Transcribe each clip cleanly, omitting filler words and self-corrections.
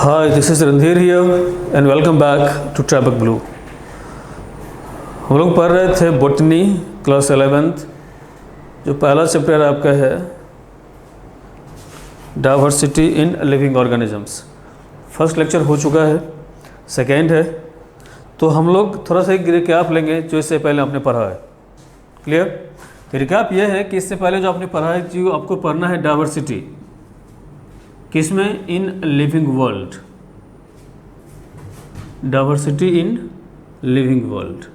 Hi, this is Randhir here and welcome back to Trabuc Blue. हम लोग पढ़ रहे थे बॉटनी क्लास 11th। जो पहला चैप्टर आपका है diversity in living organisms. First lecture हो चुका है, सेकेंड है, तो हम लोग थोड़ा सा एक रिकैप लेंगे जो इससे पहले आपने पढ़ा है। क्लियर? तो रिकैप यह है कि इससे पहले जो आपने पढ़ा है, जो आपको पढ़ना है डाइवर्सिटी किसमें, in living world, diversity in living world.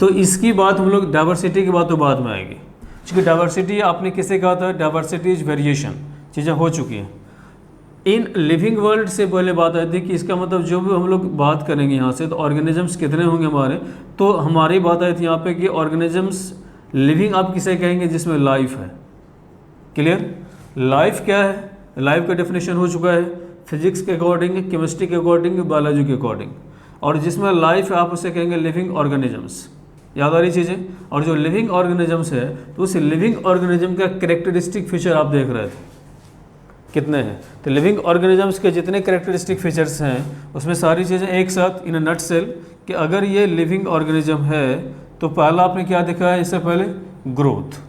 तो इसकी बात हम लोग डाइवर्सिटी की बात तो बाद में आएगी, क्योंकि डाइवर्सिटी आपने किसे कहा था, डाइवर्सिटी इज वेरिएशन, चीज़ें हो चुकी हैं। इन लिविंग वर्ल्ड से पहले बात आई थी कि इसका मतलब जो भी हम लोग बात करेंगे यहाँ से, तो ऑर्गेनिजम्स कितने होंगे हमारे, तो हमारी बात आई थी यहाँ पे कि ऑर्गेनिजम्स लिविंग आप किसे कहेंगे जिसमें लाइफ है। क्लियर? लाइफ क्या है, लाइफ का डेफिनेशन हो चुका है फिजिक्स के अकॉर्डिंग, केमिस्ट्री के अकॉर्डिंग, बायोलॉजी के अकॉर्डिंग, और जिसमें लाइफ है आप उसे कहेंगे लिविंग ऑर्गेनिजम्स। याद आ रही चीज़ें? और जो लिविंग ऑर्गेनिजम्स है तो उस लिविंग ऑर्गेनिज्म का कैरेक्टरिस्टिक फीचर आप देख रहे थे कितने हैं। तो लिविंग ऑर्गेनिजम्स के जितने कैरेक्टरिस्टिक फीचर्स हैं उसमें सारी चीज़ें एक साथ इन अ नट सेल, कि अगर ये लिविंग ऑर्गेनिज्म है तो पहला आपने क्या देखा है, इससे पहले ग्रोथ,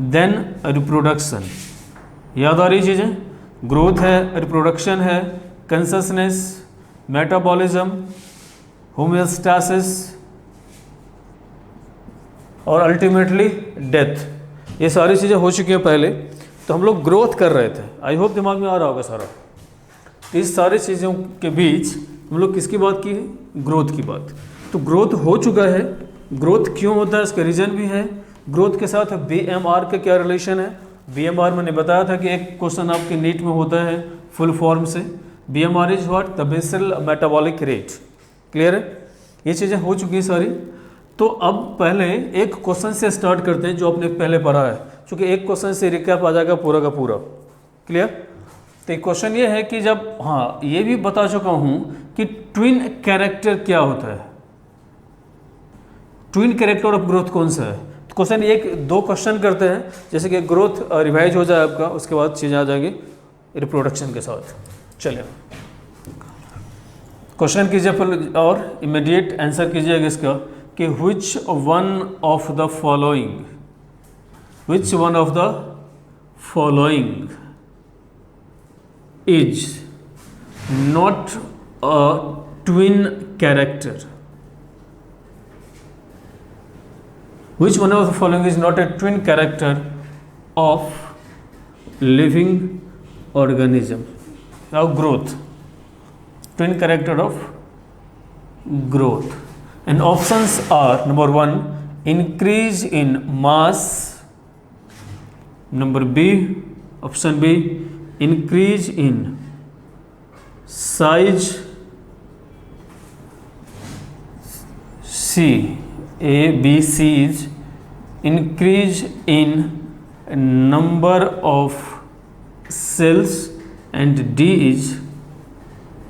देन रिप्रोडक्शन। याद आ रही चीज़ें? ग्रोथ है, रिप्रोडक्शन है, कंसिस्टेंस, मेटाबॉलिज्म, होमियोस्टासिस और अल्टीमेटली डेथ। ये सारी चीज़ें हो चुकी हैं पहले। तो हम लोग ग्रोथ कर रहे थे, आई होप दिमाग में आ रहा होगा सारा। इस सारी चीज़ों के बीच हम लोग किसकी बात की है, ग्रोथ की बात। तो ग्रोथ हो चुका है। ग्रोथ क्यों होता है इसका रीज़न भी है। ग्रोथ के साथ BMR का क्या रिलेशन है, BMR मैंने बताया था कि एक क्वेश्चन आपके नीट में होता है फुल फॉर्म से। BMR is what, the basal metabolic rate. Clear है? ये चीज़ें हो चुकी हैं सारी। तो अब पहले एक क्वेश्चन से स्टार्ट करते हैं जो आपने पहले पढ़ा है, क्योंकि एक क्वेश्चन से रिकैप आ जाएगा पूरा का पूरा। क्लियर? तो एक क्वेश्चन ये है कि जब, हाँ ये भी बता चुका हूँ कि ट्विन कैरेक्टर क्या होता है। ट्विन कैरेक्टर ऑफ ग्रोथ कौन सा है। क्वेश्चन एक दो क्वेश्चन करते हैं, जैसे कि ग्रोथ रिवाइज हो जाए आपका, उसके बाद चीज़ें आ जाएंगी रिप्रोडक्शन के साथ। चलिए क्वेश्चन कीजिए और इमीडिएट आंसर कीजिएगा इसका कि which one of the following, which one of the following is not a twin character. Which one of the following is not a twin character of living organism? Now growth, twin character of growth, and options are number 1 increase in mass, number B, option B, increase in size, C, A, B, C is increase in number of cells, and D is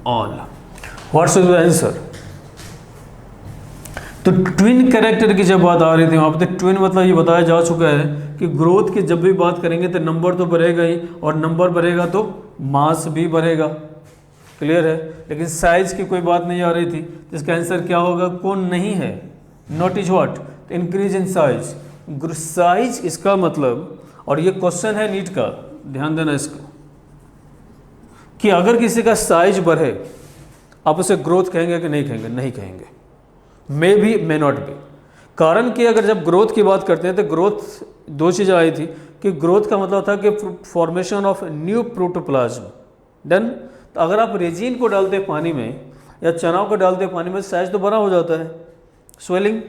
all. What should be the answer? तो twin character की जब बात आ रही थी वहाँ पर, twin मतलब ये बताया जा चुका है कि ग्रोथ की जब भी बात करेंगे तो नंबर तो बढ़ेगा ही, और नंबर बढ़ेगा तो मास भी बढ़ेगा। क्लियर है? लेकिन साइज की कोई बात नहीं आ रही थी, जिसका आंसर क्या होगा, कौन नहीं है, not is what, increase in size. Size इसका मतलब, और ये क्वेश्चन है नीट का, ध्यान देना इसका, कि अगर किसी का साइज बढ़े आप उसे ग्रोथ कहेंगे कि नहीं कहेंगे? नहीं कहेंगे। मे भी, मे नॉट भी। कारण कि अगर जब ग्रोथ की बात करते हैं तो ग्रोथ दो चीज़ें आई थी, कि ग्रोथ का मतलब था कि formation of new protoplasm. Done? तो अगर आप रेजिन को डालते पानी में या चनाव को डालते पानी में, साइज तो बड़ा हो जाता है, स्वेलिंग।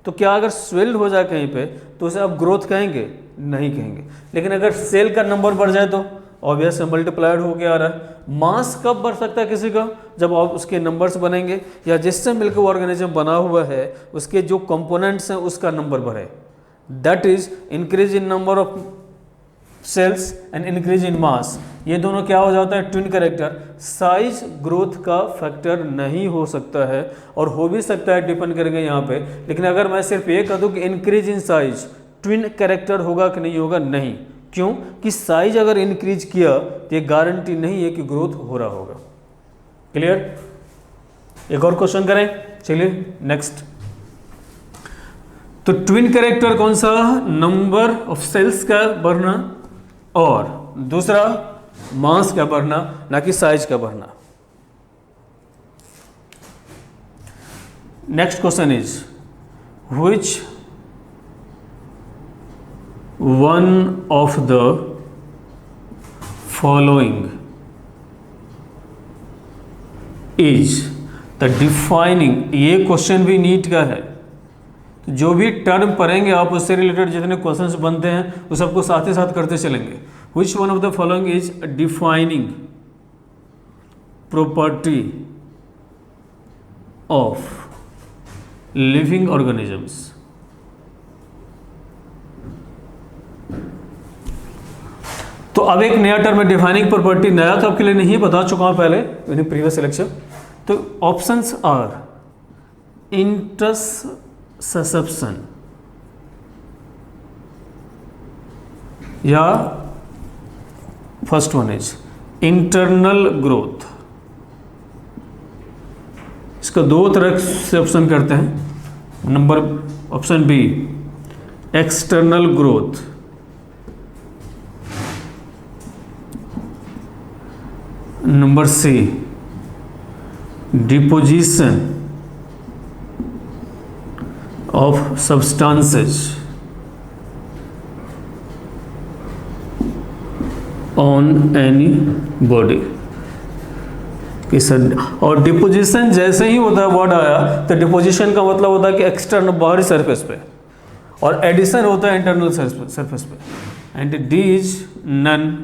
तो क्या अगर स्वेल्ड हो जाए कहीं पे तो उसे आप ग्रोथ कहेंगे? नहीं कहेंगे। लेकिन अगर सेल का नंबर बढ़ जाए तो ऑब्वियस मल्टीप्लाइड हो के आ रहा है। मास कब बढ़ सकता है किसी का, जब आप उसके नंबर्स बनेंगे, या जिससे मिलकर वो ऑर्गेनिज्म बना हुआ है उसके जो कंपोनेंट्स हैं उसका नंबर बढ़े। That is increase in number of cells and increase in mass. ये दोनों क्या हो जाता है, ट्विन कैरेक्टर। साइज ग्रोथ का फैक्टर नहीं हो सकता है, और हो भी सकता है, डिपेंड करेंगे यहाँ पे। लेकिन अगर मैं सिर्फ ये कह दूँ कि increase in size twin character होगा कि नहीं होगा, नहीं। क्यों कि साइज अगर इंक्रीज किया तो ये गारंटी नहीं है कि ग्रोथ हो रहा होगा। क्लियर? एक और क्वेश्चन करें, चलिए नेक्स्ट। तो ट्विन कैरेक्टर कौन सा? नंबर ऑफ सेल्स का बढ़ना और दूसरा मास का बढ़ना, ना कि साइज का बढ़ना। Next question is which one of the following is the defining. ये क्वेश्चन भी नीट का है, तो जो भी टर्म पढ़ेंगे आप उससे रिलेटेड जितने क्वेश्चंस बनते हैं वो सबको साथ ही साथ करते चलेंगे। Which one of the following is defining property of living organisms. तो अब एक नया टर्म है डिफाइनिंग प्रॉपर्टी। नया तो आपके लिए नहीं बता चुका हूं पहले इन प्रीवियस लेक्चर। तो ऑप्शंस आर इंटरससेप्शन या first one is internal growth. इसका दो तरह से ऑप्शन करते हैं। Number option B external growth, number C deposition of substances on any body. और डिपोजिशन जैसे ही होता है वर्ड आया तो डिपोजिशन का मतलब होता है कि एक्सटर्नल बाहरी सरफेस पे, और एडिशन होता है इंटरनल सरफेस पे। And D is none.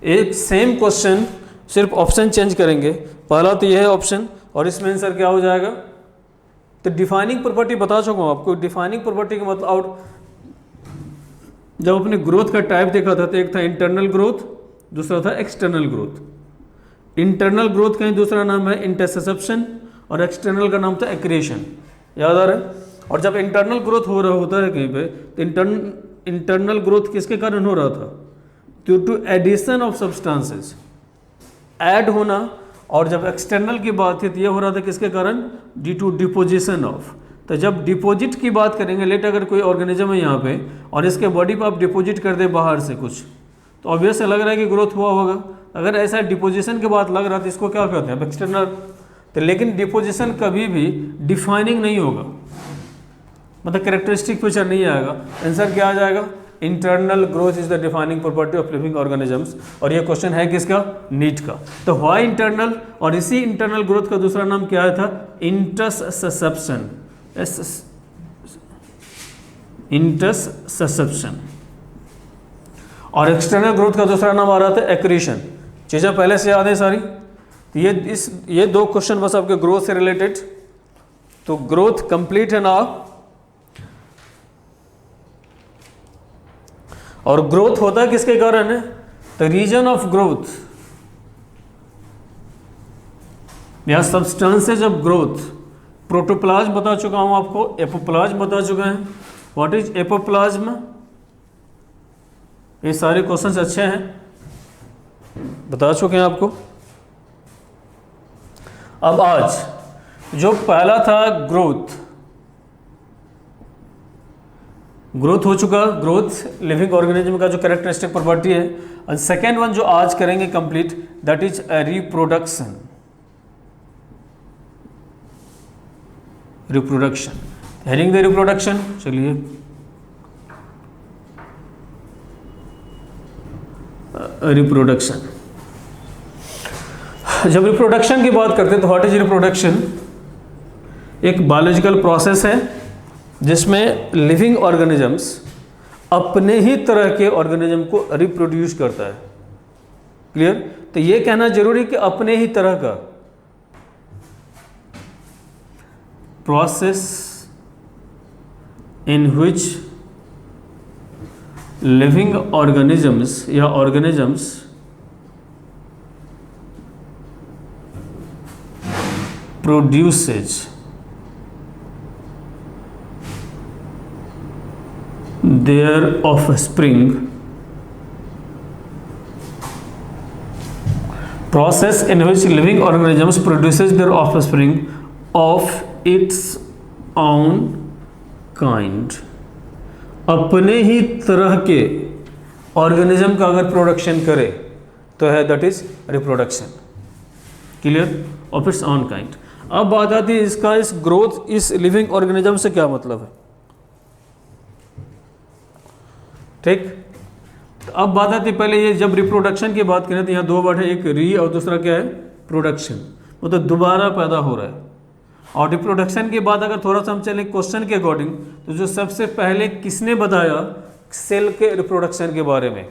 एक सेम क्वेश्चन सिर्फ ऑप्शन चेंज करेंगे। पहला तो यह है ऑप्शन, और इसमें आंसर क्या हो जाएगा? तो डिफाइनिंग प्रॉपर्टी बता चुका हूं आपको। डिफाइनिंग प्रॉपर्टी का मतलब आउट, जब अपने ग्रोथ का टाइप देखा था तो एक था इंटरनल ग्रोथ, दूसरा था एक्सटर्नल ग्रोथ। इंटरनल ग्रोथ का ही दूसरा नाम है इंटरसेप्शन, और एक्सटर्नल का नाम था एक्रिएशन। याद आ रहा है? और जब इंटरनल ग्रोथ हो रहा होता है कहीं पे तो इंटरनल ग्रोथ किसके कारण हो रहा था? Due to addition of substances, add होना। और जब एक्सटर्नल की बात थी तो यह हो रहा था किसके कारण? Due to deposition of. तो जब डिपॉजिट की बात करेंगे, लेट अगर कोई ऑर्गेनिज्म है यहाँ पे और इसके बॉडी पर आप डिपॉजिट कर दे बाहर से कुछ, तो ऑब्वियस लग रहा है कि ग्रोथ हुआ होगा। अगर ऐसा डिपोजिशन के बाद लग रहा था, इसको क्या कहते हैं? एक्सटर्नल। तो लेकिन डिपोजिशन कभी भी डिफाइनिंग नहीं होगा, मतलब कैरेक्टरिस्टिक फीचर नहीं आएगा। आंसर क्या आ जाएगा? Internal growth is the defining property of living organisms. और ये क्वेश्चन है किसका? नीट का। तो व्हाई इंटरनल, और इसी इंटरनल ग्रोथ का दूसरा नाम क्या था? इंटरससेप्शन। इंटरससेप्शन। और एक्सटर्नल ग्रोथ का दूसरा नाम आ रहा था एक्रीशन। चीज़ें पहले से याद है सारी। तो ये दो क्वेश्चन बस आपके ग्रोथ से रिलेटेड। तो ग्रोथ कंप्लीट है ना। और ग्रोथ होता है किसके कारण है? द रीजन ऑफ ग्रोथ या सब्सटेंसेज ऑफ ग्रोथ। प्रोटोप्लाज्म बता चुका हूं आपको, एपोप्लाज्म बता चुके हैं। What is apoplasm? ये सारे क्वेश्चंस अच्छे हैं, बता चुके हैं आपको। अब आज जो पहला था ग्रोथ हो चुका। ग्रोथ लिविंग ऑर्गेनिज्म का जो कैरेक्टरिस्टिक प्रॉपर्टी है। और सेकेंड वन जो आज करेंगे complete, that is reproduction. Heading the reproduction. चलिए रिप्रोडक्शन। जब रिप्रोडक्शन की बात करते हैं तो व्हाट इज रिप्रोडक्शन? एक बायोलॉजिकल प्रोसेस है जिसमें लिविंग ऑर्गेनिजम्स अपने ही तरह के ऑर्गेनिज्म को रिप्रोड्यूस करता है। क्लियर? तो ये कहना जरूरी कि अपने ही तरह का process in which living organisms या organisms produces their offspring process in which living organisms produces their offspring of its own kind. अपने ही तरह के ऑर्गेनिज्म का अगर प्रोडक्शन करे तो है that is reproduction. Clear? Of its own kind. अब बात आती है इसका, इस ग्रोथ, इस लिविंग ऑर्गेनिज्म से क्या मतलब है. ठीक. तो अब बात आती है, पहले ये जब रिप्रोडक्शन की बात करें तो यहाँ दो वर्ड है, एक री और दूसरा क्या है, प्रोडक्शन. मतलब दोबारा पैदा हो रहा है. और रिप्रोडक्शन के बाद अगर थोड़ा सा हम चलें क्वेश्चन के अकॉर्डिंग, तो जो सबसे पहले किसने बताया सेल के रिप्रोडक्शन के बारे में,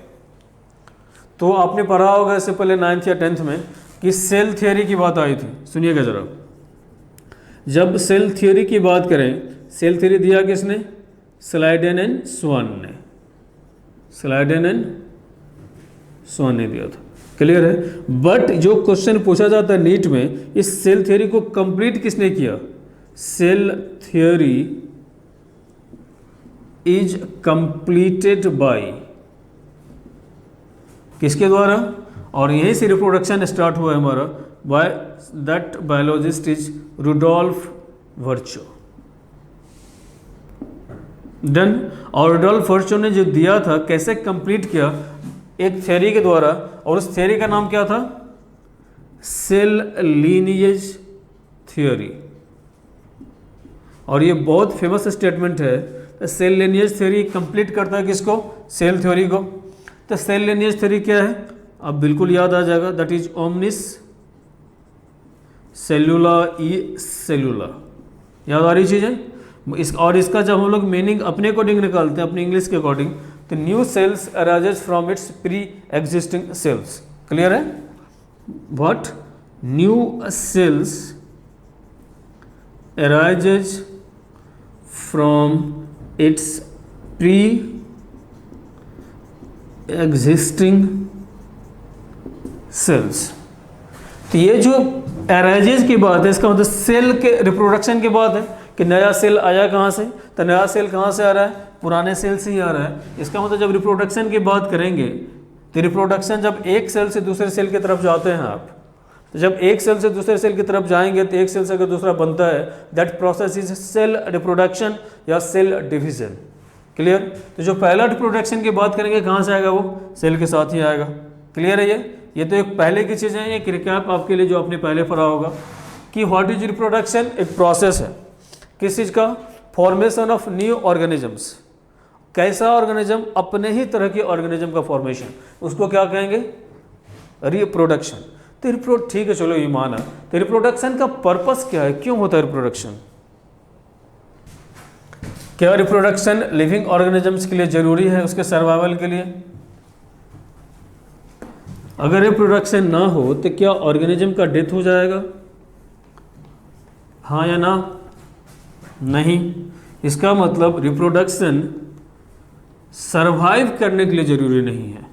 तो आपने पढ़ा होगा इससे पहले 9th या 10th में कि सेल थियोरी की बात आई थी. सुनिएगा जरा. जब सेल थियोरी की बात करें, सेल थियोरी दिया किसने, स्लाइडेन एंड स्वान ने. स्लाइडेन एंड स्वान ने दिया था. क्लियर है? बट जो क्वेश्चन पूछा जाता है नीट में, इस सेल थियोरी को कंप्लीट किसने किया. Cell theory is completed by, किसके द्वारा, और यहीं से रिप्रोडक्शन स्टार्ट हुआ है हमारा, by that biologist is Rudolf Virchow. Done. और रुडोल्फ वर्चो ने जो दिया था, कैसे कंप्लीट किया, एक थ्योरी के द्वारा, और उस थ्योरी का नाम क्या था, सेल लीनिएज थ्योरी. और ये बहुत फेमस स्टेटमेंट है. सेल लीनिएज थ्योरी कंप्लीट करता है किसको, सेल थ्योरी को. तो सेल लीनिएज थ्योरी क्या है, अब बिल्कुल याद आ जाएगा, दैट इज ओमनिस सेलुला ई सेलुला. याद आ रही चीज़ें. और इसका जब हम लोग मीनिंग अपने अकॉर्डिंग निकालते हैं, अपनी इंग्लिश के अकॉर्डिंग, तो new cells arises from its pre existing cells. Clear है? What, new cells arises from its pre existing cells. तो ये जो अराइजेज की बात है, इसका मतलब सेल के रिप्रोडक्शन की बात है कि नया सेल आया कहाँ से. तो नया सेल कहाँ से आ रहा है, पुराने सेल से ही आ रहा है. इसका मतलब जब रिप्रोडक्शन की बात करेंगे, तो रिप्रोडक्शन जब एक सेल से दूसरे सेल की तरफ जाते हैं आप, तो जब एक सेल से दूसरे सेल की तरफ जाएंगे, तो एक सेल से अगर दूसरा बनता है, that process is cell reproduction या सेल डिवीजन. क्लियर? तो जो पहला रिप्रोडक्शन की बात करेंगे, कहाँ से आएगा, वो सेल के साथ ही आएगा. क्लियर है? ये तो एक पहले की चीज़ें हैं, एक रिकैप आपके लिए जो आपने पहले पढ़ा होगा कि व्हाट इज रिप्रोडक्शन. एक प्रोसेस है किस चीज़ का, फॉर्मेशन ऑफ न्यू ऑर्गेनिजम्स. कैसा ऑर्गेनिज्म, अपने ही तरह के ऑर्गेनिज्म का फॉर्मेशन, उसको क्या कहेंगे, रिप्रोडक्शन. तो ठीक है, चलो ये माना. तो रिप्रोडक्शन का पर्पस क्या है, क्यों होता है रिप्रोडक्शन. क्या रिप्रोडक्शन लिविंग ऑर्गेनिजम्स के लिए जरूरी है, उसके सर्वाइवल के लिए. अगर रिप्रोडक्शन ना हो तो क्या ऑर्गेनिज्म का डेथ हो जाएगा, हाँ या ना. नहीं. इसका मतलब रिप्रोडक्शन सरवाइव करने के लिए ज़रूरी नहीं है.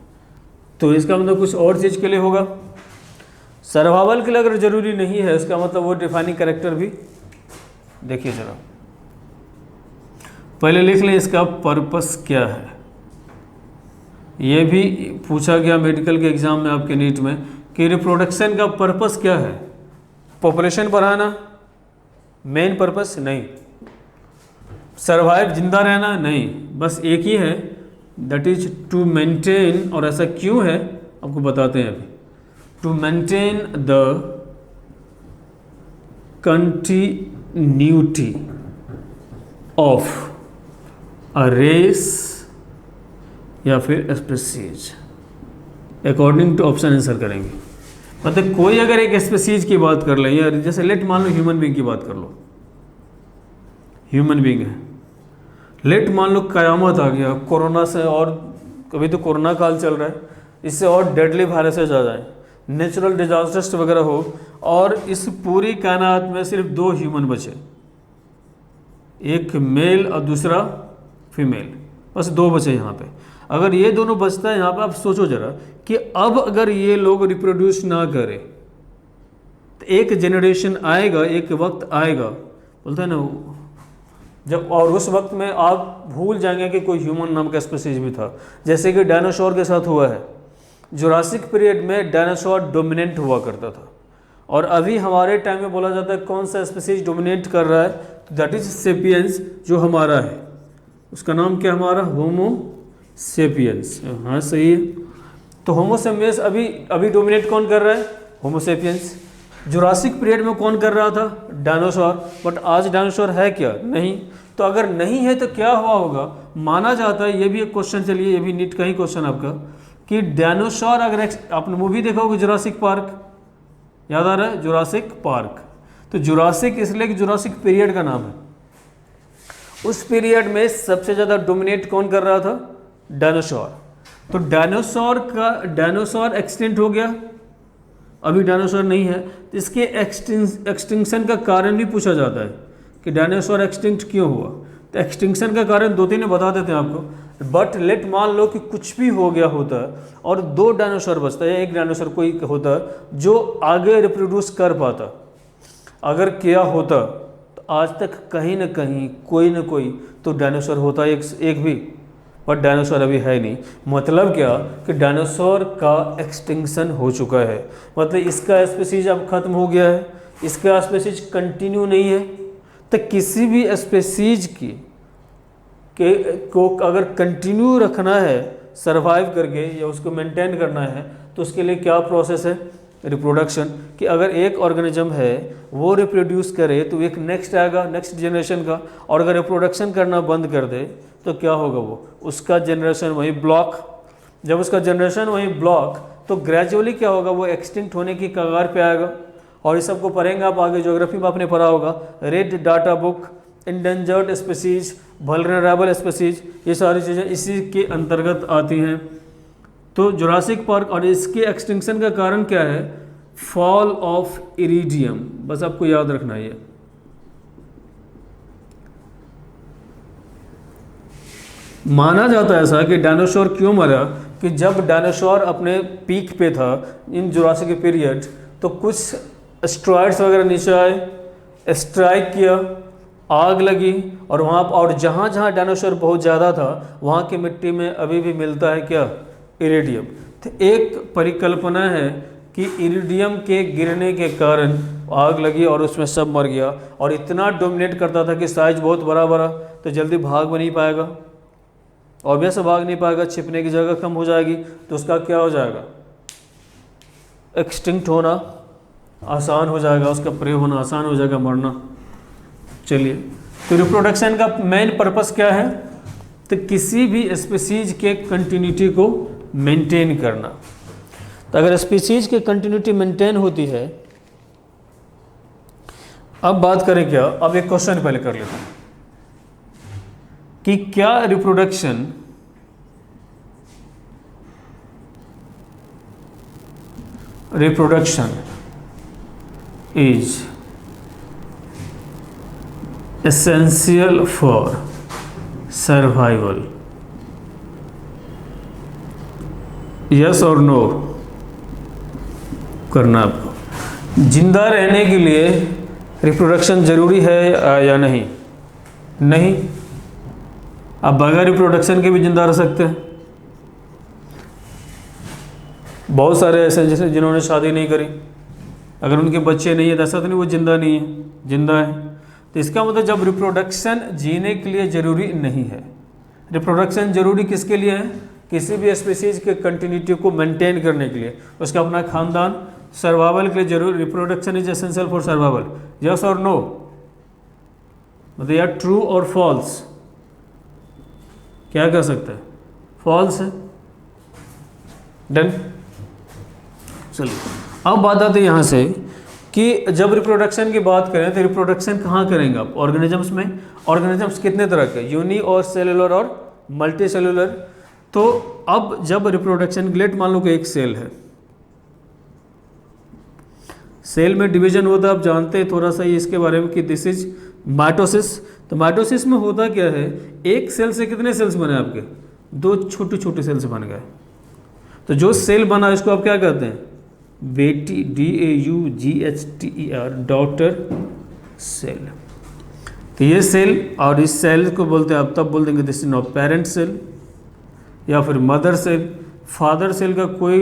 तो इसका मतलब कुछ और चीज़ के लिए होगा. सर्वाइवल के लिए अगर ज़रूरी नहीं है, इसका मतलब वो डिफाइनिंग कैरेक्टर भी देखिए जरा. पहले लिख लें इसका पर्पस क्या है. ये भी पूछा गया मेडिकल के एग्ज़ाम में आपके नीट में कि रिप्रोडक्शन का पर्पस क्या है. पॉपुलेशन बढ़ाना मेन पर्पस नहीं, सरवाइव जिंदा रहना नहीं, बस एक ही है, दैट इज टू मेंटेन. और ऐसा क्यों है आपको बताते हैं अभी. To maintain the continuity of a race या फिर species. According to option answer करेंगे. मतलब कोई अगर एक स्पीसीज की बात कर ले, या जैसे लेट मान लो ह्यूमन बींग की बात कर लो, ह्यूमन बींग है, लेट मान लो कयामत आ गया, कोरोना से, और कभी तो कोरोना काल चल रहा है, इससे और डेडली वायरसेज आ जाए, नेचुरल डिजास्टर्स वगैरह हो, और इस पूरी कायनात में सिर्फ 2 ह्यूमन बचे, एक मेल और दूसरा फीमेल, बस 2 बचे यहाँ पे. अगर ये दोनों बचता है यहाँ पे, आप सोचो जरा कि अब अगर ये लोग रिप्रोड्यूस ना करें तो एक जनरेशन आएगा, एक वक्त आएगा, बोलता है ना, जब, और उस वक्त में आप भूल जाएंगे कि कोई ह्यूमन नाम का स्पीसीज भी था, जैसे कि डायनासोर के साथ हुआ है। जुरासिक पीरियड में डायनासोर डोमिनेंट हुआ करता था, और अभी हमारे टाइम में बोला जाता है कौन सा स्पीसीज डोमिनेट कर रहा है, दैट इज सेपियंस जो हमारा है। उसका नाम क्या हमारा, होमो सेपियंस। हाँ सही है। तो होमो सेपियंस अभी डोमिनेट कौन कर रहा है, होमो सेपियंस। जुरासिक पीरियड में कौन कर रहा था, डायनासोर। बट आज डायनासोर है क्या, नहीं। तो अगर नहीं है तो क्या हुआ होगा, माना जाता है, ये भी एक क्वेश्चन, चलिए ये भी नीट का ही क्वेश्चन आपका, कि डायनासोर, अगर आपने मूवी देखा होगा जुरासिक पार्क, याद आ रहा है, जुरासिक पार्क। तो जुरासिक इसलिए कि जुरासिक पीरियड का नाम है। उस पीरियड में सबसे ज़्यादा डोमिनेट कौन कर रहा था, डायनासोर। तो डायनासोर एक्सटिंक्ट हो गया, अभी डायनासोर नहीं है। तो इसके एक्सटिंक्शन का कारण भी पूछा जाता है कि डायनासोर एक्सटिंक्ट क्यों हुआ। तो एक्सटिंक्शन का कारण 2-3 बता देते हैं आपको, बट लेट मान लो कि कुछ भी हो गया होता है और 2 डायनासोर बचता है, एक डायनासोर कोई होता है जो आगे रिप्रोड्यूस कर पाता, अगर क्या होता तो आज तक कहीं ना कहीं कोई ना कोई तो डायनासोर होता एक भी, बट डायनासोर अभी है नहीं। मतलब क्या कि डायनासोर का एक्सटिंक्शन हो चुका है, मतलब इसका स्पीसीज अब खत्म हो गया है, इसका स्पीसीज कंटिन्यू नहीं है। तो किसी भी स्पीसीज को अगर कंटिन्यू रखना है सरवाइव करके या उसको मेंटेन करना है, तो उसके लिए क्या प्रोसेस है, रिप्रोडक्शन। कि अगर एक ऑर्गेनिज्म है वो रिप्रोड्यूस करे तो एक नेक्स्ट आएगा, नेक्स्ट जनरेशन का, और अगर रिप्रोडक्शन करना बंद कर दे तो क्या होगा, वो उसका जनरेशन वही ब्लॉक। जब उसका जनरेशन वही ब्लॉक, तो ग्रेजुअली क्या होगा, वो एक्सटिंक्ट होने की कगार पे आएगा। और इस सबको पढ़ेंगे आप आगे, ज्योग्राफी में आपने पढ़ा होगा, red data book, endangered species, vulnerable species, ये सारी चीज़ें इसी के अंतर्गत आती हैं। तो जुरासिक पार्क, और इसके एक्सटिंक्शन का कारण क्या है, फॉल ऑफ इरिडियम, बस आपको याद रखना है। माना जाता है ऐसा कि डायनासोर क्यों मरा, कि जब डायनासोर अपने पीक पे था इन जुरासिक पीरियड, तो कुछ एस्ट्रॉइड्स वगैरह नीचे आए, स्ट्राइक किया, आग लगी, और वहाँ और जहाँ जहाँ डायनासोर बहुत ज़्यादा था वहाँ की मिट्टी में अभी भी मिलता है क्या, इरिडियम। तो एक परिकल्पना है कि इरिडियम के गिरने के कारण आग लगी और उसमें सब मर गया, और इतना डोमिनेट करता था कि साइज बहुत बड़ा बड़ा, तो जल्दी भाग भी नहीं पाएगा, ऑब्वियस भाग नहीं पाएगा, छिपने की जगह कम हो जाएगी, तो उसका क्या हो जाएगा, एक्सटिंक्ट होना आसान हो जाएगा, उसका प्रयोग होना आसान हो जाएगा, मरना। चलिए, तो रिप्रोडक्शन का मेन पर्पस क्या है, तो किसी भी स्पीसीज के कंटिन्यूटी को मेंटेन करना। तो अगर स्पीसीज की कंटिन्यूटी मेंटेन होती है, अब बात करें क्या, अब एक क्वेश्चन पहले कर लेते हैं कि क्या reproduction is essential for survival, yes और नो करना आपको। जिंदा रहने के लिए रिप्रोडक्शन जरूरी है या नहीं, नहीं, आप बगैर रिप्रोडक्शन के भी जिंदा रह सकते हैं। बहुत सारे ऐसे जैसे जिन्होंने शादी नहीं करी, अगर उनके बच्चे नहीं है तो ऐसा तो नहीं वो जिंदा नहीं है, जिंदा है। तो इसका मतलब जब रिप्रोडक्शन जीने के लिए ज़रूरी नहीं है, रिप्रोडक्शन ज़रूरी किसके लिए है, किसी भी स्पीसीज के कंटिन्यूटी को मेंटेन करने के लिए, उसका अपना खानदान, सर्वाइवल के लिए जरूरी। Reproduction is essential for survival, yes और नो, मतलब यार ट्रू और फॉल्स, क्या कर सकते हैं, फॉल्स है, डन। चलिए, अब बात आती है यहाँ से कि जब रिप्रोडक्शन की बात करें तो रिप्रोडक्शन कहाँ करेंगे आप, ऑर्गेनिजम्स में। ऑर्गेनिजम्स कितने तरह के, यूनी और सेलुलर और मल्टी सेलुलर। तो अब जब रिप्रोडक्शन के लिए मान लो कि एक सेल है, सेल में डिवीजन होता है, आप जानते हैं थोड़ा सा ही इसके बारे में कि दिस इज माइटोसिस। तो माइटोसिस में होता क्या है, एक सेल से कितने सेल्स बने आपके, 2 छोटे छोटे सेल्स बन गए। तो जो सेल बना इसको आप क्या कहते हैं, DAUGHTER, डॉटर सेल। तो ये सेल और इस सेल को बोलते हैं, आप तब बोल देंगे this is not parent cell या फिर मदर सेल। फादर सेल का कोई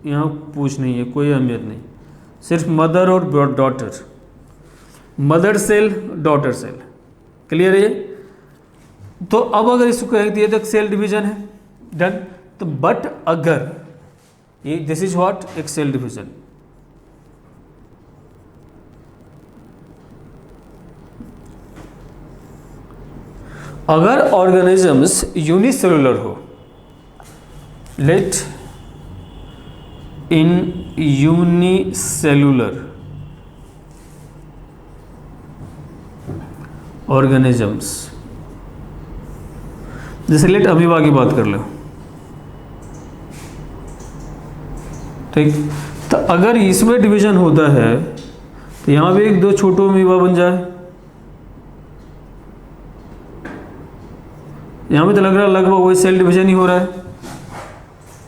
यहाँ पूछ नहीं है, कोई अहमियत नहीं, सिर्फ मदर और daughter, mother cell daughter cell. Clear है ये? तो अब अगर इसको कहें तो ये तो एक सेल डिवीजन है, डन। तो बट अगर ये दिस इज व्हाट, एक सेल डिवीजन, अगर ऑर्गेनिजम्स यूनिसेलुलर हो, लेट इन यूनिसेलुलर ऑर्गेनिजम्स, जैसे लेट अमीबा की बात कर लो, ठीक। तो अगर इसमें डिवीजन होता है तो यहां भी एक दो छोटो अमीबा बन जाए, यहां पे तो लग रहा है लगभग वही सेल डिवीजन ही हो रहा है।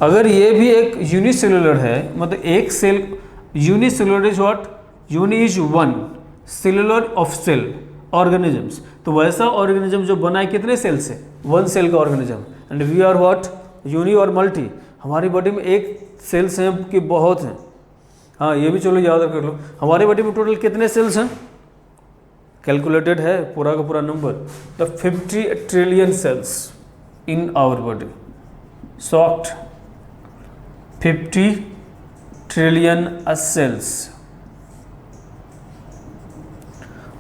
अगर ये भी एक यूनिसेलुलर है, मतलब एक cell, unicellular is what, uni is one, cellular of cell organisms, तो वैसा ऑर्गेनिज्म जो बना है कितने सेल से, वन सेल का organism. And we are what, uni और मल्टी, हमारी बॉडी में एक सेल्स हैं कि बहुत हैं। हाँ ये भी चलो याद कर लो, हमारी बॉडी में टोटल कितने सेल्स हैं, कैलकुलेटेड है पूरा का पूरा number, the 50 trillion cells in our body, soft 50 trillion cells.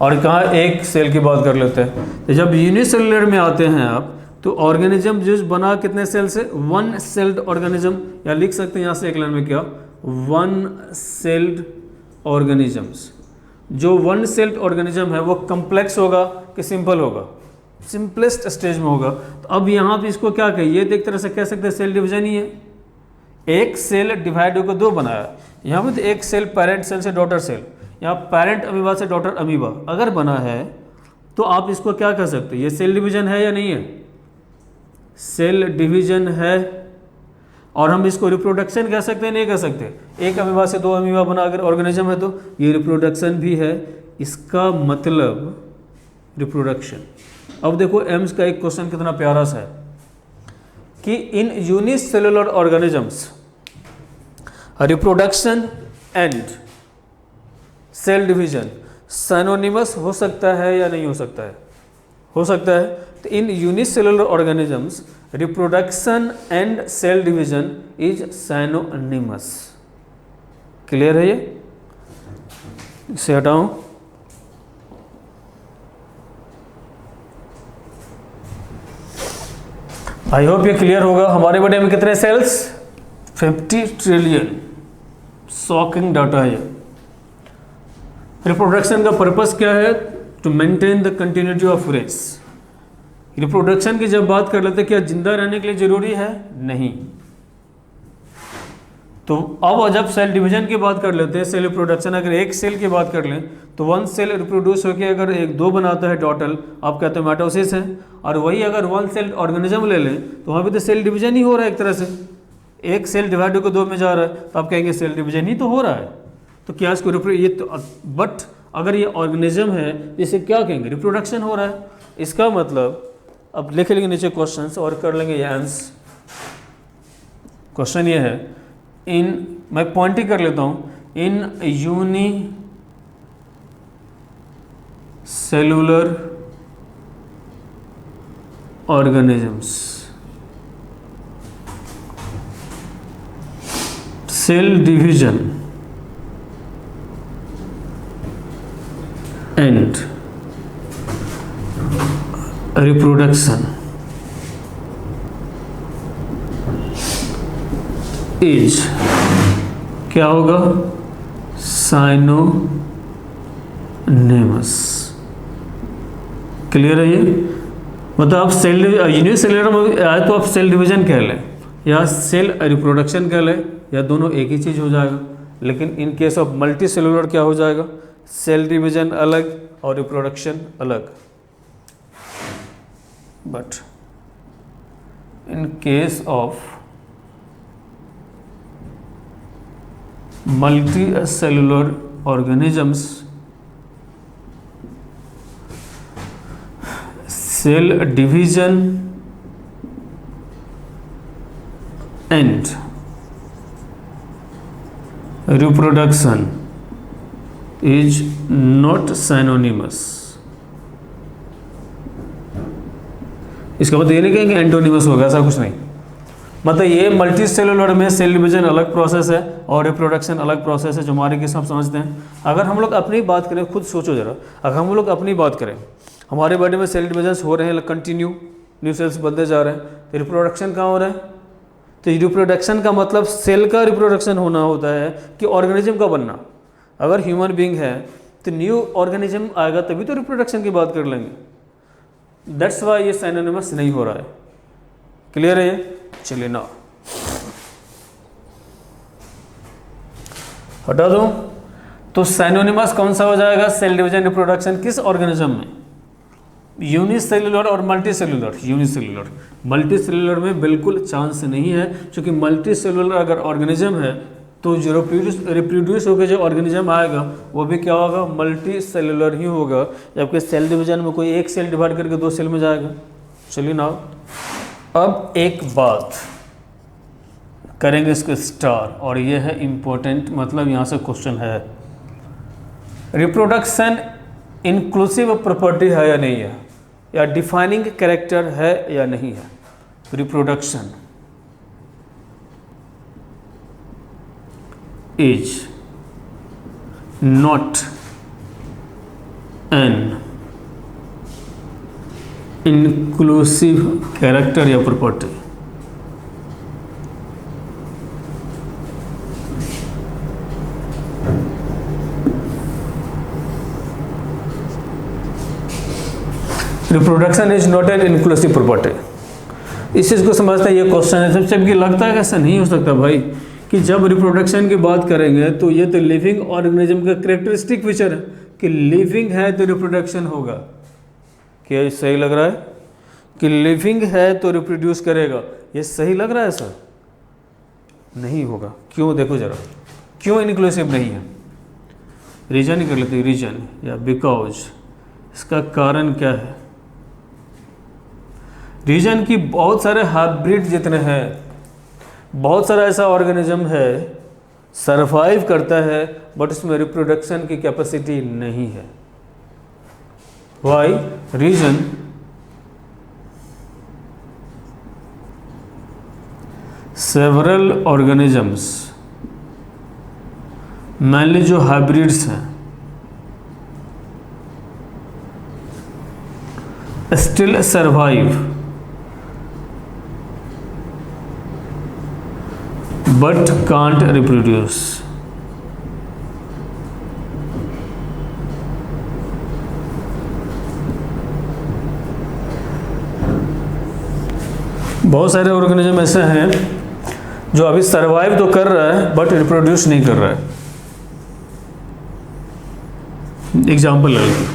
और कहाँ एक सेल की बात कर लेते हैं, तो जब यूनिसेलुलर में आते हैं आप, तो ऑर्गेनिज्म जो बना कितने सेल से, वन सेल्ड ऑर्गेनिज्म, या लिख सकते हैं यहाँ से एक लाइन में क्या, वन सेल्ड ऑर्गेनिजम्स। जो वन सेल्ड ऑर्गेनिज्म है वो कम्प्लेक्स होगा कि सिंपल होगा, सिंपलेस्ट स्टेज में होगा। तो अब यहाँ पे इसको क्या कहिए, एक तरह से कह सकते हैं सेल डिवीजन ही है। एक सेल डिवाइड होकर दो बनाया, यहाँ पे तो एक सेल पेरेंट सेल से डॉटर सेल, यहाँ पेरेंट अमीबा से डॉटर अमीबा अगर बना है, तो आप इसको क्या कह सकते हैं, ये सेल डिवीजन है या नहीं है, सेल डिवीजन है। और हम इसको रिप्रोडक्शन कह सकते हैं, नहीं कह सकते, एक अमीबा से दो अमीबा बना अगर ऑर्गेनिज्म है तो ये रिप्रोडक्शन भी है, इसका मतलब रिप्रोडक्शन। अब देखो एम्स का एक क्वेश्चन कितना प्यारा सा है कि in unicellular organisms reproduction and cell division synonymous हो सकता है या नहीं हो सकता है, हो सकता है। तो in unicellular organisms reproduction and cell division is synonymous. Clear है ये, इसे हटाऊं। आई होप ये क्लियर होगा। हमारे बॉडी में कितने सेल्स, 50 ट्रिलियन, शॉकिंग डाटा है ये। रिप्रोडक्शन का पर्पस क्या है, to maintain the continuity of race. Reproduction की जब बात कर लेते हैं, क्या जिंदा रहने के लिए जरूरी है, नहीं। तो अब जब सेल डिवीजन की बात कर लेते हैं, सेल रिप्रोडक्शन, अगर एक सेल की बात कर लें तो वन सेल रिप्रोड्यूस होकर अगर एक दो बनाता है टोटल, आप कहते हैं माइटोसिस है। और वही अगर वन सेल ऑर्गेनिज्म ले लें तो वहाँ पे तो सेल डिवीजन ही हो रहा है एक तरह से, एक सेल डिवाइड होकर दो में जा रहा है, तो आप कहेंगे सेल डिवीजन ही तो हो रहा है। तो क्या इसको ये तो, बट अगर ये ऑर्गेनिज्म है इसे क्या कहेंगे, रिप्रोडक्शन हो रहा है। इसका मतलब अब लिख लेंगे नीचे क्वेश्चन और कर लेंगे ये आंसर। क्वेश्चन ये है, इन, मैं पॉइंट ही कर लेता हूँ, in unicellular organisms cell division and reproduction is क्या होगा, साइनोनिमस। क्लियर है ये, मतलब आप सेल यूनिसेलुलर में आए तो आप सेल डिवीजन कह लें या सेल रिप्रोडक्शन कह लें, या दोनों एक ही चीज़ हो जाएगा। लेकिन in case of multicellular क्या हो जाएगा, सेल डिवीजन अलग और रिप्रोडक्शन अलग। But in case of multicellular organisms cell division and reproduction is not synonymous. इसका मतलब ये नहीं कहेंगे एंटोनिमस होगा, ऐसा कुछ नहीं। मतलब ये मल्टी सेलुलर में सेल डिवीजन अलग प्रोसेस है और रिप्रोडक्शन अलग प्रोसेस है, जो हमारे किस हम समझते हैं। अगर हम लोग अपनी बात करें, खुद सोचो जरा, अगर हम लोग अपनी बात करें, हमारे बॉडी में सेल डिवीजन हो रहे हैं कंटिन्यू, न्यू सेल्स बनते जा रहे हैं, तो रिप्रोडक्शन कहाँ हो रहा है? तो रिप्रोडक्शन का मतलब सेल का रिप्रोडक्शन होना होता है कि ऑर्गेनिज्म का बनना। अगर ह्यूमन बींग है तो न्यू ऑर्गेनिज्म आएगा तभी तो रिप्रोडक्शन की बात कर लेंगे। दैट्स वाई ये साइनोनिमस नहीं हो रहा है। क्लियर है ये? चलिए ना हटा दो। तो साइनोनिमस कौन सा हो जाएगा? सेल डिवीजन रिप्रोडक्शन किस ऑर्गेनिज्म में? यूनिसेल्युलर और multi cellular. Unicellular, multi cellular में बिल्कुल चांस नहीं है, क्योंकि मल्टी सेल्युलर अगर ऑर्गेनिज्म है तो जो रिप्रोड्यूस होकर जो ऑर्गेनिज्म आएगा वो भी क्या होगा? मल्टी सेल्युलर ही होगा। जबकि सेल डिवीजन में कोई एक सेल डिवाइड करके दो सेल में जाएगा। चलिए ना, अब एक बात करेंगे इसको स्टार, और ये है इम्पोर्टेंट, मतलब यहाँ से क्वेश्चन है। रिप्रोडक्शन इंक्लूसिव प्रॉपर्टी है या नहीं है, या डिफाइनिंग कैरेक्टर है या नहीं है? Reproduction is not an inclusive character या property. Reproduction is not an inclusive property. इस चीज़ को समझते हैं, ये क्वेश्चन है सबसे। जबकि लगता है कि ऐसा नहीं हो सकता भाई, कि जब रिप्रोडक्शन की बात करेंगे तो ये तो लिविंग ऑर्गेनिज्म का कैरेक्टरिस्टिक फीचर है कि लिविंग है तो रिप्रोडक्शन होगा। क्या ये सही लग रहा है कि लिविंग है तो रिप्रोड्यूस करेगा? ये सही लग रहा है सर? नहीं होगा। क्यों? देखो जरा, क्यों इनक्लूसिव नहीं है? रीजन ही कर लेते हैं, रीजन या बिकॉज। इसका कारण क्या है? रीजन की बहुत सारे हाइब्रिड जितने हैं, बहुत सारा ऐसा ऑर्गेनिज्म है सरवाइव करता है, बट उसमें रिप्रोडक्शन की कैपेसिटी नहीं है। Why? Reason several organisms, mainly जो हाइब्रिड्स हैं, still survive but can't reproduce। बहुत सारे ऑर्गेनिज्म ऐसे हैं जो अभी सरवाइव तो कर रहा है बट रिप्रोड्यूस नहीं कर रहा है। एग्जाम्पल ले लीजिए,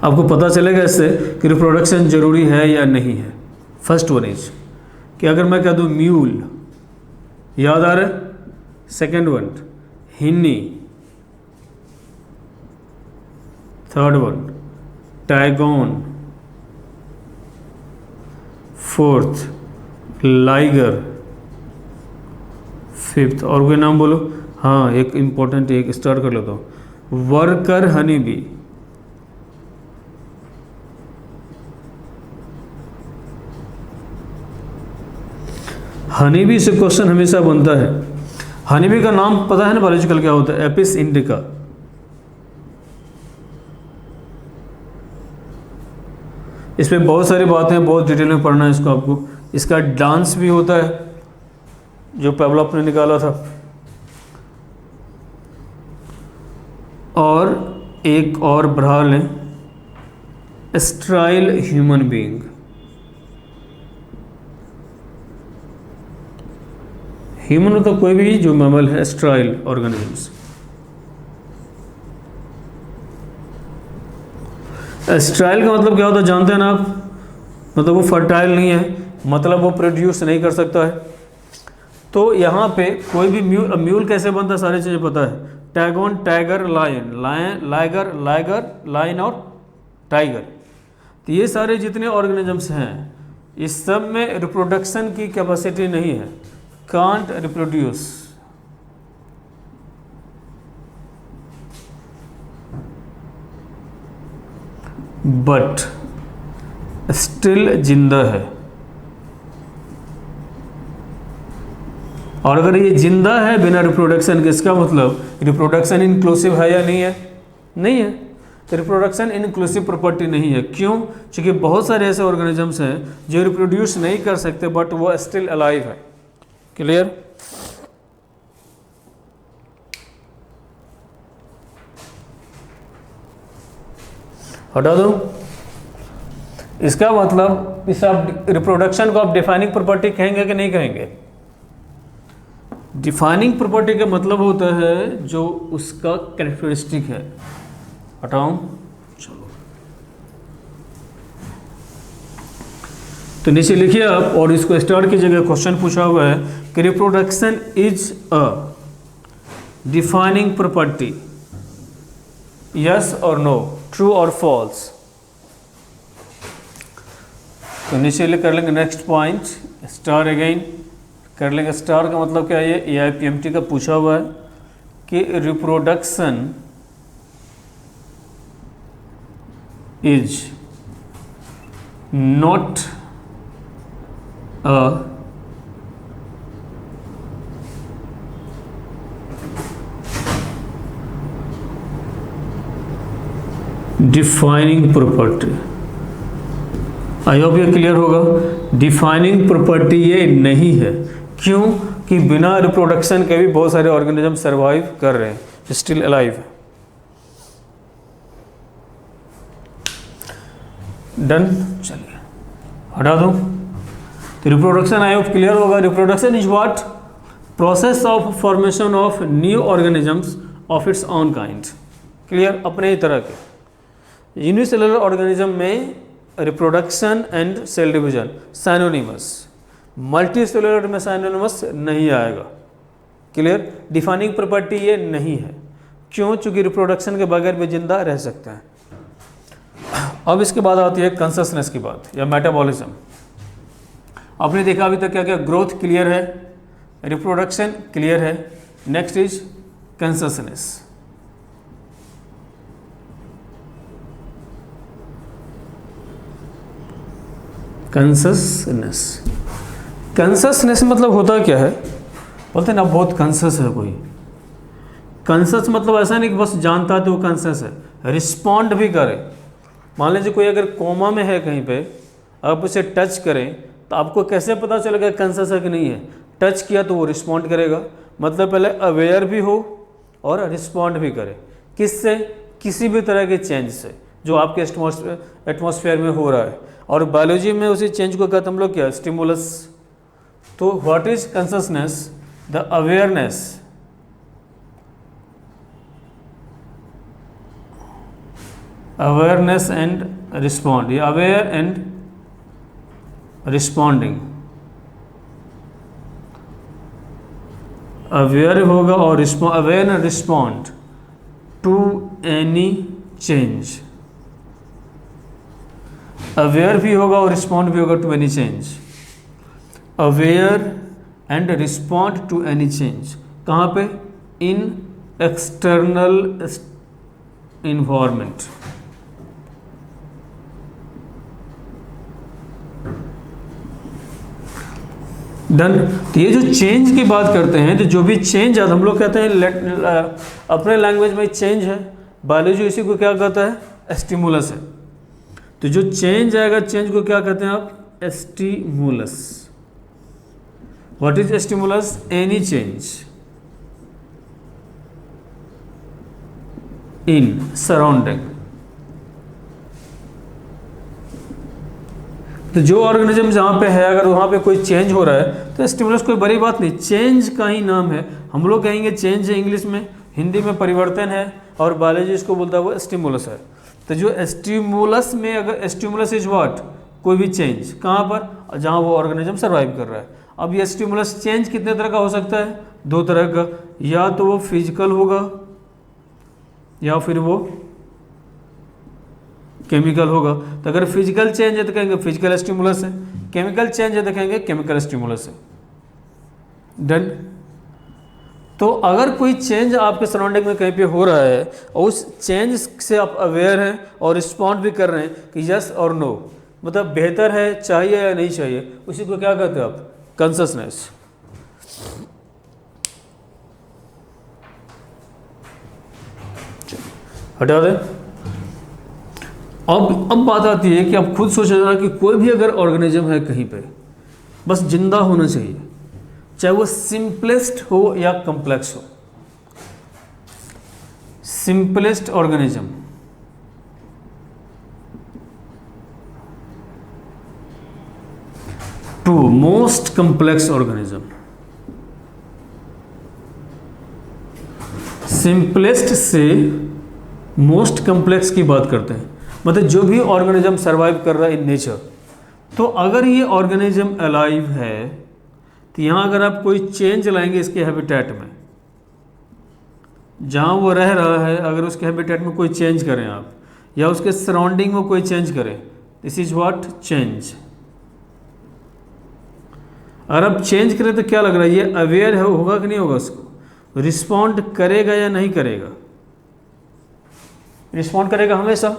आपको पता चलेगा इससे कि रिप्रोडक्शन जरूरी है या नहीं है। फर्स्ट वन इज कि अगर मैं कह दूं म्यूल, याद आ रहा है? Second one hinny, third one tigon, fourth liger, fifth और कोई नाम बोलो। हाँ, एक इम्पोर्टेंट एक स्टार्ट कर लेता हूँ, worker honey bee. Honey bee से क्वेश्चन हमेशा बनता है। हनी बी का नाम पता है ना बायोलॉजिकल क्या होता है? Apis indica. इसमें बहुत सारी बातें, बहुत डिटेल में पढ़ना है इसको आपको। इसका डांस भी होता है जो पेवलॉप ने निकाला था, और एक और बढ़ा लें, स्ट्राइल ह्यूमन बीइंग। ह्यूमन मतलब कोई भी जो मैमल है, स्ट्राइल ऑर्गेनिजम्स। स्ट्राइल का मतलब क्या होता है जानते हैं ना आप? मतलब वो फर्टाइल नहीं है, मतलब वो प्रोड्यूस नहीं कर सकता है। तो यहाँ पे कोई भी म्यूल कैसे बनता है सारी चीज़ें पता है। Tigon, tiger, lion, lion, liger, liger, lion और टाइगर। तो ये सारे जितने ऑर्गेनिजम्स हैं इस सब में रिप्रोडक्शन की कैपेसिटी नहीं है, कांट रिप्रोड्यूस। बट स्टिल जिंदा है। और अगर ये जिंदा है बिना रिप्रोडक्शन के, इसका मतलब रिप्रोडक्शन इंक्लूसिव है या नहीं है? नहीं है। तो रिप्रोडक्शन इंक्लूसिव प्रॉपर्टी नहीं है। क्यों? क्योंकि बहुत सारे ऐसे ऑर्गेनिजम्स हैं जो रिप्रोड्यूस नहीं कर सकते बट वो स्टिल अलाइव है। क्लियर? हटा दो। इसका मतलब इस आप रिप्रोडक्शन को आप डिफाइनिंग प्रॉपर्टी कहेंगे कि नहीं कहेंगे? डिफाइनिंग प्रॉपर्टी का मतलब होता है जो उसका कैरेक्टरिस्टिक है। हटाऊं? चलो, तो नीचे लिखिए आप, और इसको स्टार की जगह क्वेश्चन पूछा हुआ है कि reproduction is a defining property, yes और नो, ट्रू और फॉल्स। तो नीचे कर लेंगे नेक्स्ट पॉइंट, स्टार अगेन कर लेंगे। स्टार का मतलब क्या है? ये AIPMT का पूछा हुआ है कि reproduction is not a defining property. I hope ये क्लियर होगा। डिफाइनिंग प्रॉपर्टी ये नहीं है। क्यों? कि बिना रिप्रोडक्शन के भी बहुत सारे ऑर्गेनिज्म सर्वाइव कर रहे हैं, स्टिल अलाइव है। डन? चलिए हटा दो। तो रिप्रोडक्शन आई होप क्लियर होगा। Reproduction is what? Process of formation of new organisms of its own kind. Clear? अपने ही तरह के यूनिसेलुलर ऑर्गेनिज्म में reproduction and cell division synonymous, multicellular में साइनोनिमस नहीं आएगा। क्लियर? डिफाइनिंग प्रॉपर्टी ये नहीं है। क्यों? चूंकि रिप्रोडक्शन के बगैर भी जिंदा रह सकते हैं। अब इसके बाद आती है कंसिस्टेंस की बात या मेटाबॉलिज्म। आपने देखा अभी तक क्या क्या? ग्रोथ क्लियर है, रिप्रोडक्शन क्लियर है, next is consistence. Consistence, consistence मतलब होता क्या है? बोलते हैं ना बहुत कंसियस है कोई। कंसियस मतलब ऐसा नहीं कि बस जानता है तो वो कंसियस है, रिस्पॉन्ड भी करे। मान लीजिए कोई अगर कोमा में है कहीं पे, आप उसे टच करें तो आपको कैसे पता चलेगा कंसियस है कि नहीं है? टच किया तो वो रिस्पॉन्ड करेगा। मतलब पहले अवेयर भी हो और रिस्पॉन्ड भी करे। किससे? किसी भी तरह के चेंज से जो आपके एटमॉस्फेयर में हो रहा है। और बायोलॉजी में उसी चेंज को कहते हम लोग क्या? स्टिमुलस। तो what is consciousness? The awareness, awareness and respond, या अवेयर एंड रिस्पॉन्डिंग। अवेयर होगा और aware and respond to any change. Aware भी होगा और रिस्पॉन्ड भी होगा to any change. Aware and respond to any change कहाँ पे? In external environment. डन? तो ये जो चेंज की बात करते हैं, तो जो भी चेंज हम लोग कहते हैं अपने लैंग्वेज में चेंज है, बायोलॉजी इसी को क्या कहता है? स्टिमुलस है। तो जो चेंज आएगा, चेंज को क्या कहते हैं आप? Stimulus. What is stimulus? Any change in surrounding. तो जो ऑर्गेनिज्म जहाँ पे है, अगर वहाँ पे कोई चेंज हो रहा है तो स्टिमुलस कोई बड़ी बात नहीं, चेंज का ही नाम है। हम लोग कहेंगे चेंज है इंग्लिश में, हिंदी में परिवर्तन है, और बायोलॉजी इसको बोलता है वो स्टिमुलस है। तो जो स्टिमुलस में, अगर स्टिमुलस इज व्हाट? कोई भी चेंज कहाँ पर? जहाँ वो ऑर्गेनिज्म सर्वाइव कर रहा है। अब ये स्टिमुलस चेंज कितने तरह का हो सकता है? दो तरह का, या तो वो फिजिकल होगा या फिर वो केमिकल होगा। तो अगर फिजिकल चेंज है तो कहेंगे फिजिकल स्टिमुलस है, केमिकल चेंज है तो कहेंगे केमिकल स्टिमुलस है। डन। तो अगर कोई चेंज आपके सराउंडिंग में कहीं पे हो रहा है और उस चेंज से आप अवेयर हैं और रिस्पॉन्ड भी कर रहे हैं कि यस और नो, मतलब बेहतर है, चाहिए या नहीं चाहिए, उसी को क्या कहते हैं आप? कॉन्शसनेस। हटा दें। अब बात आती है कि आप खुद सोचा जाना कि कोई भी अगर ऑर्गेनिज्म है कहीं पे, बस जिंदा होना चाहिए, चाहे वो सिंपलेस्ट हो या कॉम्प्लेक्स हो। Simplest organism to most complex organism. Simplest से मोस्ट कॉम्प्लेक्स की बात करते हैं, मतलब जो भी ऑर्गेनिज्म सरवाइव कर रहा है इन नेचर। तो अगर ये ऑर्गेनिज्म अलाइव है तो यहाँ अगर आप कोई चेंज लाएंगे इसके हैबिटेट में, जहाँ वो रह रहा है, अगर उसके हैबिटेट में कोई चेंज करें आप, या उसके सराउंडिंग में कोई चेंज करें, दिस इज व्हाट चेंज। अगर आप चेंज करें तो क्या लग रहा है, ये अवेयर होगा कि नहीं होगा, उसको रिस्पॉन्ड करेगा या नहीं करेगा? रिस्पॉन्ड करेगा हमेशा।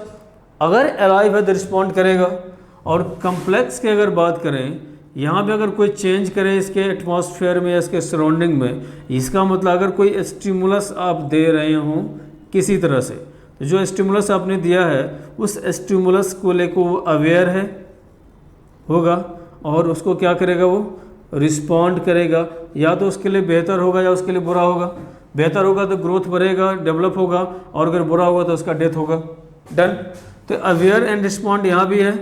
अगर अलाइव है तो रिस्पॉन्ड करेगा। और कम्प्लेक्स की अगर बात करें, यहाँ पे अगर कोई चेंज करे इसके एटमॉस्फेयर में या इसके सराउंडिंग में, इसका मतलब अगर कोई स्टिमुलस आप दे रहे हों किसी तरह से, तो जो स्टिमुलस आपने दिया है उस स्टिमुलस को लेकर वो अवेयर है होगा और उसको क्या करेगा, वो रिस्पॉन्ड करेगा। या तो उसके लिए बेहतर होगा या उसके लिए बुरा होगा। बेहतर होगा तो ग्रोथ बढ़ेगा, डेवलप होगा, और अगर बुरा होगा तो उसका डेथ होगा। डन। तो अवेयर एंड रिस्पॉन्ड यहाँ भी है,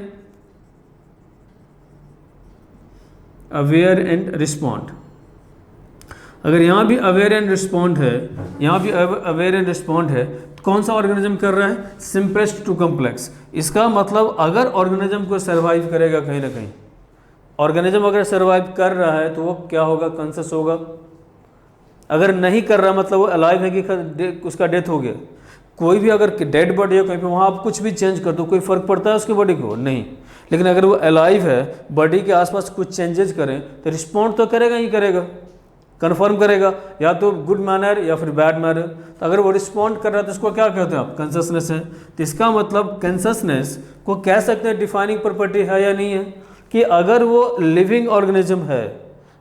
अवेयर एंड रिस्पॉन्ड। अगर यहाँ भी अवेयर एंड रिस्पॉन्ड है, यहाँ भी अवेयर एंड रिस्पॉन्ड है, तो कौन सा ऑर्गेनिज्म कर रहा है? Simplest to complex. इसका मतलब अगर ऑर्गेनिज्म को सर्वाइव करेगा कहीं ना कहीं, ऑर्गेनिज्म अगर सर्वाइव कर रहा है तो वो क्या होगा? कॉन्शस होगा। अगर नहीं कर रहा मतलब वो अलाइव है कि उसका डेथ हो गया। कोई भी अगर डेड बॉडी है कहीं पे, वहाँ आप कुछ भी चेंज कर दो, कोई फ़र्क पड़ता है उसकी बॉडी को? नहीं। लेकिन अगर वो अलाइव है, बॉडी के आसपास कुछ चेंजेस करें तो रिस्पॉन्ड तो करेगा ही करेगा, कन्फर्म करेगा, या तो गुड मैनर या फिर बैड मैनर। तो अगर वो रिस्पॉन्ड कर रहा है तो उसको क्या कहते हैं आप? कॉन्शसनेस है। तो इसका मतलब कॉन्शसनेस को कह सकते हैं डिफाइनिंग प्रॉपर्टी है या नहीं है, कि अगर वो लिविंग ऑर्गेनिज्म है,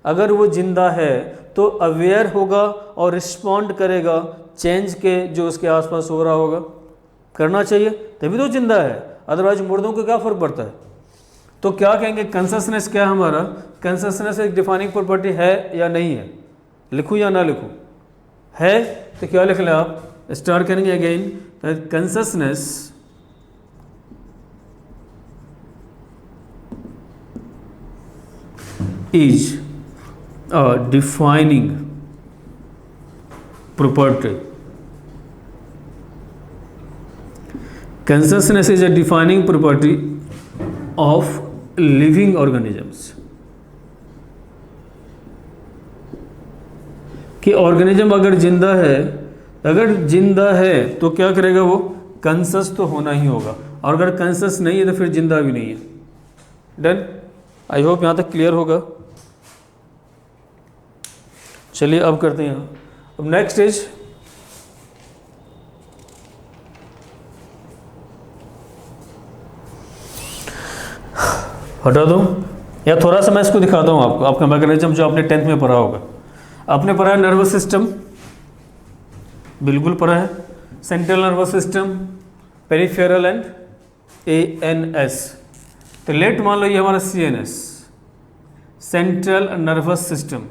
अगर वो जिंदा है तो अवेयर होगा और रिस्पॉन्ड करेगा चेंज के जो उसके आसपास हो रहा होगा। करना चाहिए, तभी तो जिंदा है, अदरवाइज मुर्दों को क्या फ़र्क पड़ता है? तो क्या कहेंगे? कॉन्शसनेस क्या है हमारा? कॉन्शसनेस एक डिफाइनिंग प्रॉपर्टी है या नहीं है? लिखूँ या ना लिखूँ? है तो क्या लिख लें आप? स्टार्ट करेंगे again. Consciousness is a defining property. Consciousness is a defining property of living organisms. कि ऑर्गेनिज्म अगर जिंदा है तो क्या करेगा? वो कॉन्शस तो होना ही होगा, और अगर कॉन्शस नहीं है तो फिर जिंदा भी नहीं है। डन। आई होप यहाँ तक क्लियर होगा। चलिए अब करते हैं। अब नेक्स्ट इज हटा दो, या थोड़ा सा मैं इसको दिखाता हूँ आपको, आपका मैकेनिज्म जो आपने 10th में पढ़ा होगा। आपने पढ़ा है नर्वस सिस्टम, बिल्कुल पढ़ा है। Central nervous system, peripheral and ANS। तो लेट मान लो ये हमारा CNS, सेंट्रल नर्वस सिस्टम।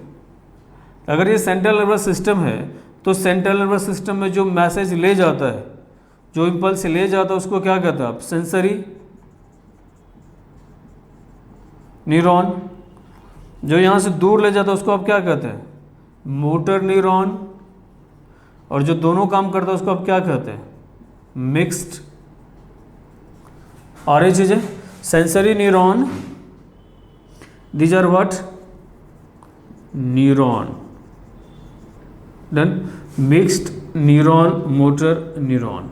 अगर ये सेंट्रल नर्वस सिस्टम है तो सेंट्रल नर्वस सिस्टम में जो मैसेज ले जाता है, जो इम्पल्स ले जाता है, उसको क्या कहते हैं आप? Sensory neuron. जो यहाँ से दूर ले जाता है उसको आप क्या कहते हैं? Motor neuron. और जो दोनों काम करता है उसको आप क्या कहते हैं? मिक्स्ड। और ये चीज़ें sensory neuron, these are what? Neuron. Done. Mixed neuron, motor neuron.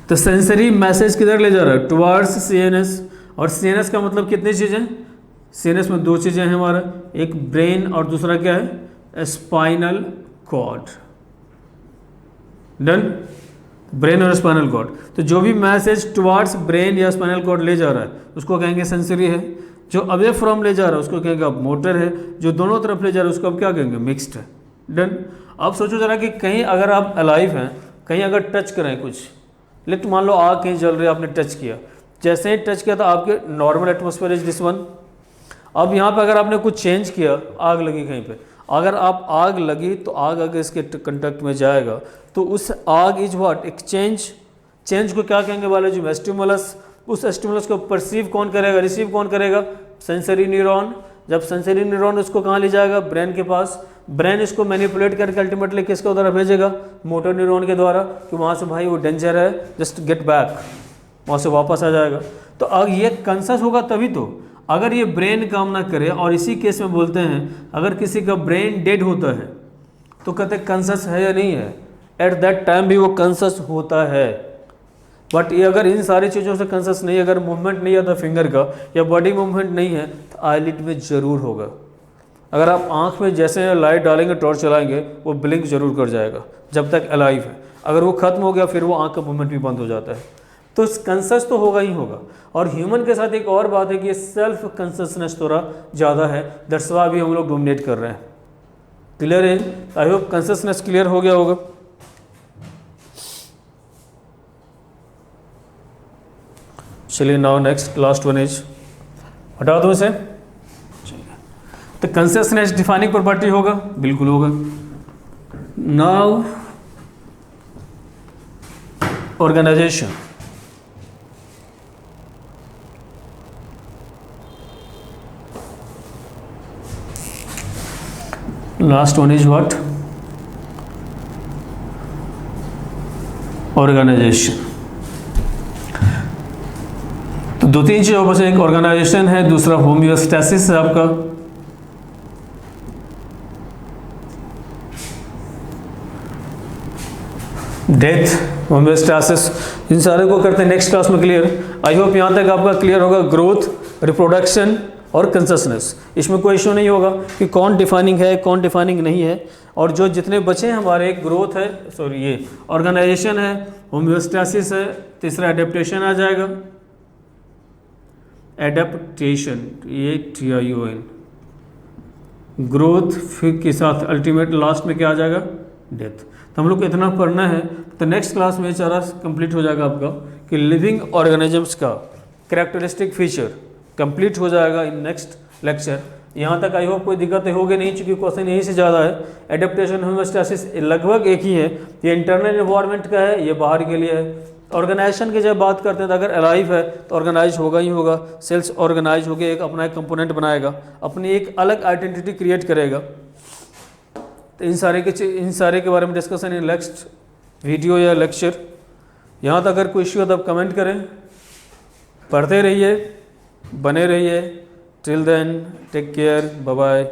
तो सेंसरी मैसेज किधर ले जा रहा है, टुवार्ड्स सीएनएस। और सीएनएस का मतलब कितनी चीज़ें, सीएनएस में दो चीज़ें हैं हमारा, एक ब्रेन और दूसरा क्या है, स्पाइनल कॉर्ड। डन, ब्रेन और स्पाइनल कॉर्ड। तो जो भी मैसेज टुवार्ड्स ब्रेन या स्पाइनल कॉर्ड ले जा रहा है उसको कहेंगे सेंसरी है। जो अवे फ्रॉम ले जा रहा है उसको कहेंगे अब मोटर है। जो दोनों तरफ ले जा रहा है उसको अब क्या कहेंगे, मिक्स्ड है। डन। अब सोचो जरा कि कहीं अगर आप अलाइव हैं, कहीं अगर टच करें कुछ, लेकिन मान लो आग कहीं जल रही है, आपने टच किया, जैसे ही टच किया तो आपके normal atmosphere is this one. अब यहाँ पे अगर आपने कुछ चेंज किया, आग लगी कहीं पे, अगर आप आग लगी तो आग अगर इसके कंटेक्ट में जाएगा तो उस आग इज व्हाट, एक चेंज को क्या कहेंगे बायोलॉजी में, स्टिमुलस। उस स्टिमुलस को परसीव कौन करेगा, रिसीव कौन करेगा, सेंसरी न्यूरॉन। जब सेंसरी न्यूरॉन उसको कहाँ ले जाएगा, ब्रेन के पास। ब्रेन इसको मैनिपुलेट करके अल्टीमेटली किसके उधर भेजेगा, मोटर न्यूरॉन के द्वारा, कि वहाँ से भाई वो डेंजर है, जस्ट गेट बैक, वहाँ से वापस आ जाएगा। तो अब ये कंसस होगा तभी तो। अगर ये ब्रेन काम ना करे, और इसी केस में बोलते हैं अगर किसी का ब्रेन डेड होता है तो कहते हैं कंसस है या नहीं है, एट दैट टाइम भी वो कंसस होता है। बट ये अगर इन सारी चीज़ों से कंसस नहीं, अगर मूवमेंट नहीं आता फिंगर का या बॉडी मूवमेंट नहीं है, तो आईलिड में ज़रूर होगा। अगर आप आँख में जैसे लाइट डालेंगे, टॉर्च चलाएंगे, वो ब्लिंक जरूर कर जाएगा जब तक अलाइव है। अगर वो खत्म हो गया फिर वो आँख का मूवमेंट भी बंद हो जाता है। तो कंसस तो होगा ही होगा। और ह्यूमन के साथ एक और बात है कि ये सेल्फ कंससनेस थोड़ा ज़्यादा है, दैट्स व्हाई भी हम लोग डोमिनेट कर रहे हैं। क्लियर है? आई होप कंससनेस क्लियर हो गया होगा। चलिए now next last one is, हटा दो इसे। तो कंससनेस डिफाइनिंग प्रॉपर्टी होगा, बिल्कुल होगा। Now organisation, last one is what, organisation. तो दो तीन चीज़ों पर से एक ऑर्गेनाइजेशन है, दूसरा होम्योस्टैसिस है आपका। डेथ, होम्योस्टैसिस, इन सारे को करते हैं नेक्स्ट क्लास में क्लियर। आई होप यहाँ तक आपका क्लियर होगा। ग्रोथ, रिप्रोडक्शन और कंससनेस, इसमें कोई इशू नहीं होगा कि कौन डिफाइनिंग है कौन डिफाइनिंग नहीं है। और जो जितने बचे हैं हमारे, ग्रोथ है, सॉरी ये ऑर्गेनाइजेशन है, होम्योस्टैसिस है, तीसरा एडेप्टेशन आ जाएगा, एडेप्टेशन, ये TION, ग्रोथ, फिर के साथ अल्टीमेट लास्ट में क्या आ जाएगा, डेथ। तो हम लोग को इतना पढ़ना है। तो नेक्स्ट क्लास में सारा कंप्लीट हो जाएगा आपका कि लिविंग ऑर्गेनिजम्स का कैरेक्टरिस्टिक फीचर कंप्लीट हो जाएगा इन नेक्स्ट लेक्चर। यहाँ तक आई होप कोई दिक्कतें होगी नहीं, चूँकि क्वेश्चन यहीं से ज़्यादा है। एडेप्टेशन, होम्योस्टैसिस लगभग एक ही है, ये इंटरनल इन्वायरमेंट का है, ये बाहर के लिए है। ऑर्गेनाइजेशन की जब बात करते हैं तो अगर अलाइव है तो ऑर्गेनाइज होगा ही होगा, सेल्स ऑर्गेनाइज होकर एक अपना एक कंपोनेंट बनाएगा, अपनी एक अलग आइडेंटिटी क्रिएट करेगा। तो इन सारे के बारे में डिस्कशन इन नेक्स्ट वीडियो या लेक्चर। यहाँ तक अगर कोई इश्यू है तो आप कमेंट करें। पढ़ते रहिए, बने रहिए। Till then take care, bye bye.